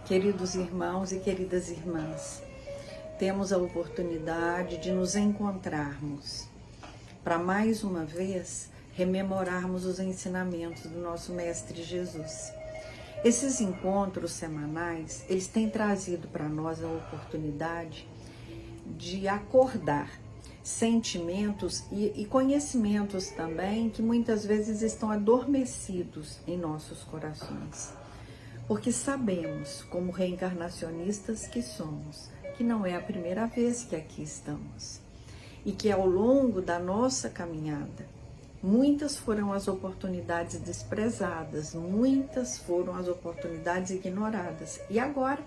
Queridos irmãos e queridas irmãs, temos a oportunidade de nos encontrarmos para mais uma vez rememorarmos os ensinamentos do nosso Mestre Jesus. Esses encontros semanais, eles têm trazido para nós a oportunidade de acordar sentimentos e conhecimentos também que muitas vezes estão adormecidos em nossos corações. Porque sabemos, como reencarnacionistas que somos, que não é a primeira vez que aqui estamos. E que ao longo da nossa caminhada, muitas foram as oportunidades desprezadas, muitas foram as oportunidades ignoradas. E agora,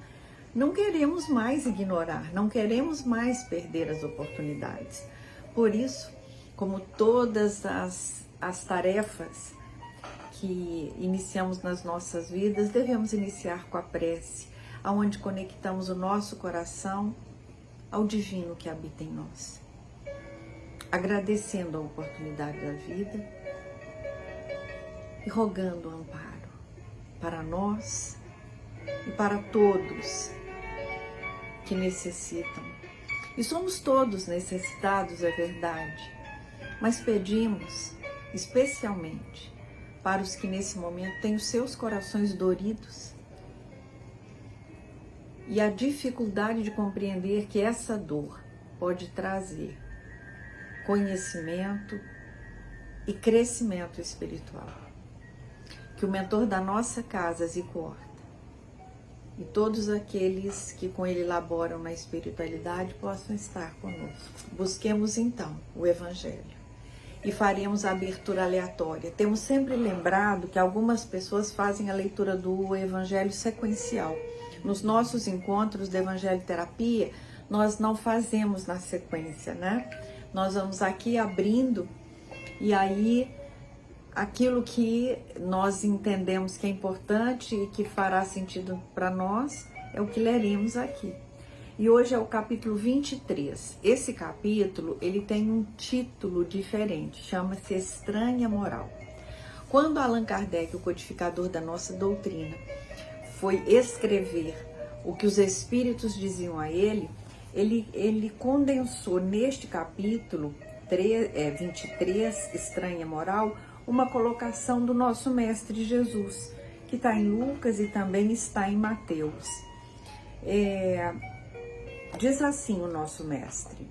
não queremos mais ignorar, não queremos mais perder as oportunidades. Por isso, como todas as tarefas que iniciamos nas nossas vidas, devemos iniciar com a prece, aonde conectamos o nosso coração ao divino que habita em nós. Agradecendo a oportunidade da vida e rogando o amparo para nós e para todos que necessitam. E somos todos necessitados, é verdade, mas pedimos especialmente para os que nesse momento têm os seus corações doridos e a dificuldade de compreender que essa dor pode trazer conhecimento e crescimento espiritual. Que o mentor da nossa casa, Zico Horta, e todos aqueles que com ele laboram na espiritualidade possam estar conosco. Busquemos então o Evangelho e faremos a abertura aleatória. Temos sempre lembrado que algumas pessoas fazem a leitura do Evangelho sequencial. Nos nossos encontros de Evangelho Terapia, nós não fazemos na sequência, né? Nós vamos aqui abrindo e aí aquilo que nós entendemos que é importante e que fará sentido para nós é o que leremos aqui. E hoje é o capítulo 23. Esse capítulo, ele tem um título diferente, chama-se Estranha Moral. Quando Allan Kardec, o codificador da nossa doutrina, foi escrever o que os espíritos diziam a ele, ele condensou neste capítulo 23, Estranha Moral, uma colocação do nosso Mestre Jesus, que está em Lucas e também está em Mateus. Diz assim o nosso Mestre: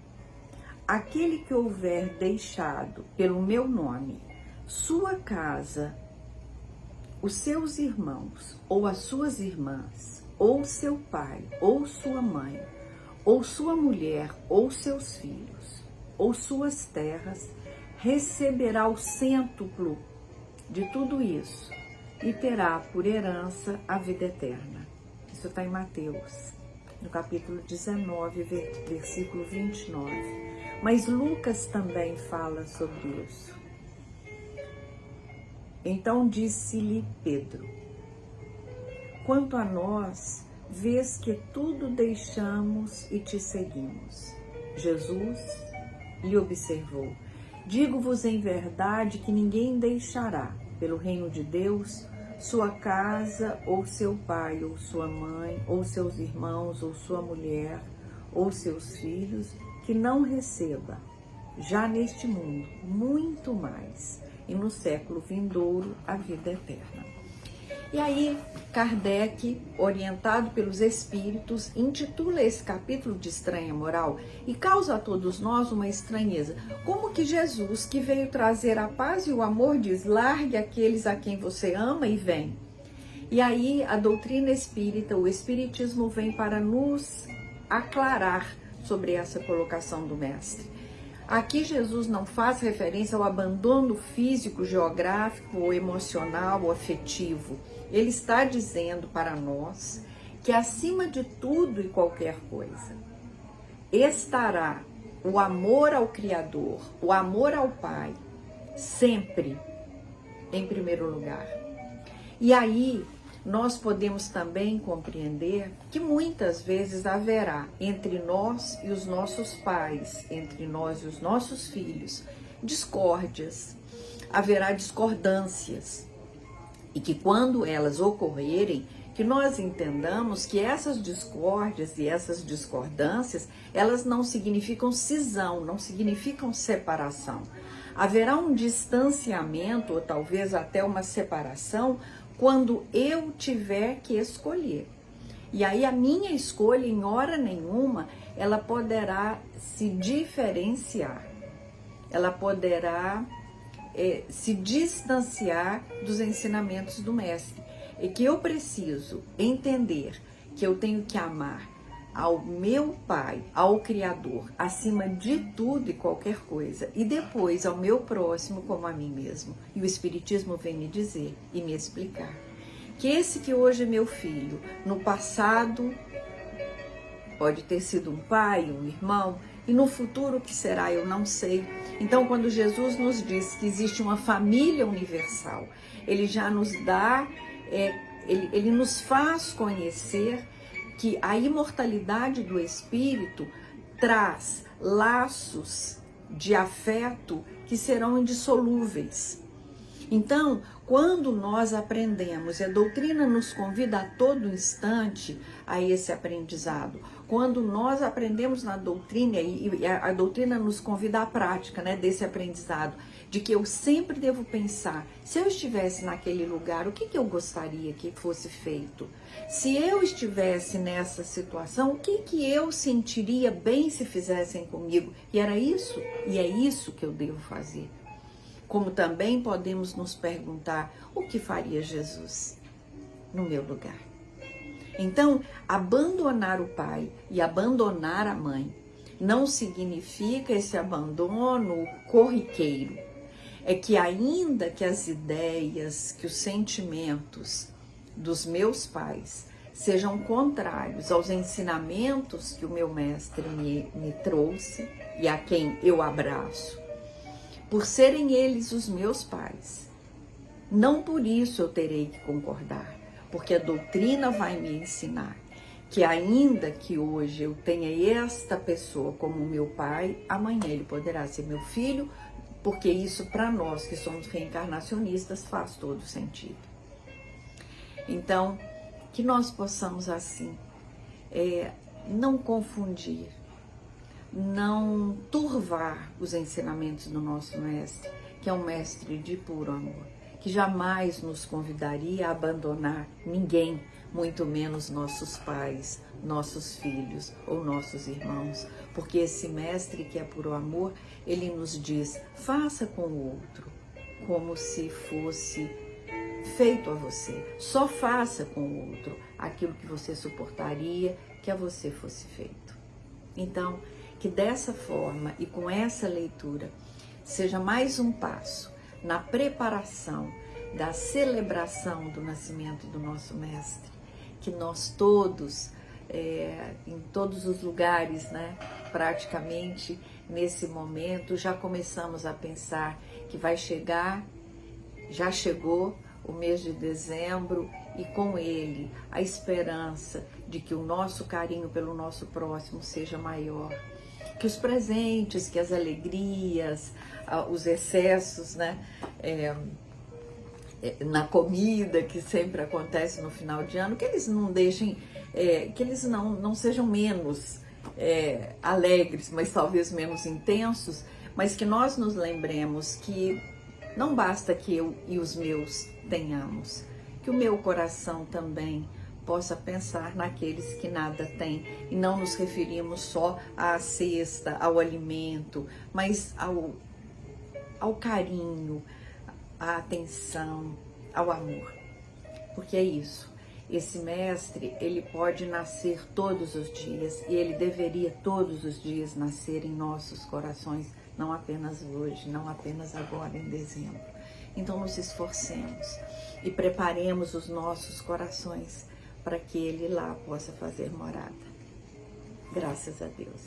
aquele que houver deixado pelo meu nome sua casa, os seus irmãos, ou as suas irmãs, ou seu pai, ou sua mãe, ou sua mulher, ou seus filhos, ou suas terras, receberá o cêntuplo de tudo isso e terá por herança a vida eterna. Isso está em Mateus, no capítulo 19, versículo 29. Mas Lucas também fala sobre isso. Então disse-lhe Pedro: quanto a nós, vês que tudo deixamos e te seguimos. Jesus lhe observou: digo-vos em verdade que ninguém deixará, pelo reino de Deus, sua casa, ou seu pai, ou sua mãe, ou seus irmãos, ou sua mulher, ou seus filhos, que não receba, já neste mundo, muito mais, e no século vindouro, a vida eterna. E aí, Kardec, orientado pelos espíritos, intitula esse capítulo de Estranha Moral e causa a todos nós uma estranheza. Como que Jesus, que veio trazer a paz e o amor, diz: largue aqueles a quem você ama e vem. E aí, a doutrina espírita, o espiritismo, vem para nos aclarar sobre essa colocação do Mestre. Aqui Jesus não faz referência ao abandono físico, geográfico, ou emocional, ou afetivo. Ele está dizendo para nós que acima de tudo e qualquer coisa estará o amor ao Criador, o amor ao Pai, sempre em primeiro lugar. E aí nós podemos também compreender que muitas vezes haverá entre nós e os nossos pais, entre nós e os nossos filhos, discórdias, haverá discordâncias, e que quando elas ocorrerem, que que nós entendamos que essas discórdias e essas discordâncias, elas não significam cisão, não significam separação. Haverá um distanciamento, ou talvez até uma separação, quando eu tiver que escolher. E aí a minha escolha, em hora nenhuma, ela poderá se diferenciar. Ela poderá se distanciar dos ensinamentos do Mestre. E que eu preciso entender que eu tenho que amar ao meu Pai, ao Criador, acima de tudo e qualquer coisa, e depois ao meu próximo como a mim mesmo. E o Espiritismo vem me dizer e me explicar que esse que hoje é meu filho, no passado pode ter sido um pai, um irmão, e no futuro o que será eu não sei. Então, quando Jesus nos diz que existe uma família universal, ele já nos dá, ele nos faz conhecer que a imortalidade do espírito traz laços de afeto que serão indissolúveis. Então, quando nós aprendemos, e a doutrina nos convida a todo instante a esse aprendizado, quando nós aprendemos na doutrina, e a doutrina nos convida à prática, né, desse aprendizado, de que eu sempre devo pensar, se eu estivesse naquele lugar, o que eu gostaria que fosse feito? Se eu estivesse nessa situação, o que eu sentiria bem se fizessem comigo? E era isso, e é isso que eu devo fazer. Como também podemos nos perguntar, o que faria Jesus no meu lugar? Então, abandonar o pai e abandonar a mãe não significa esse abandono corriqueiro. É que ainda que as ideias, que os sentimentos dos meus pais sejam contrários aos ensinamentos que o meu mestre me trouxe e a quem eu abraço, por serem eles os meus pais, não por isso eu terei que concordar, porque a doutrina vai me ensinar que ainda que hoje eu tenha esta pessoa como meu pai, amanhã ele poderá ser meu filho, porque isso para nós que somos reencarnacionistas faz todo sentido. Então, que nós possamos assim, não confundir, não turvar os ensinamentos do nosso mestre, que é um mestre de puro amor, que jamais nos convidaria a abandonar ninguém, muito menos nossos pais, nossos filhos ou nossos irmãos, porque esse mestre que é puro amor, ele nos diz, faça com o outro como se fosse feito a você, só faça com o outro aquilo que você suportaria que a você fosse feito. Então, que dessa forma e com essa leitura seja mais um passo na preparação da celebração do nascimento do nosso mestre, que nós todos, em todos os lugares, né, praticamente nesse momento, já começamos a pensar que vai chegar, já chegou o mês de dezembro e com ele a esperança de que o nosso carinho pelo nosso próximo seja maior, que os presentes, que as alegrias, os excessos, né, na comida que sempre acontece no final de ano, que eles não deixem, que eles não sejam menos alegres, mas talvez menos intensos, mas que nós nos lembremos que não basta que eu e os meus tenhamos, que o meu coração também possa pensar naqueles que nada têm, e não nos referimos só à cesta, ao alimento, mas ao carinho, à atenção, ao amor. Porque é isso, esse mestre, ele pode nascer todos os dias, e ele deveria todos os dias nascer em nossos corações, não apenas hoje, não apenas agora em dezembro. Então nos esforcemos e preparemos os nossos corações para que ele lá possa fazer morada. Graças a Deus.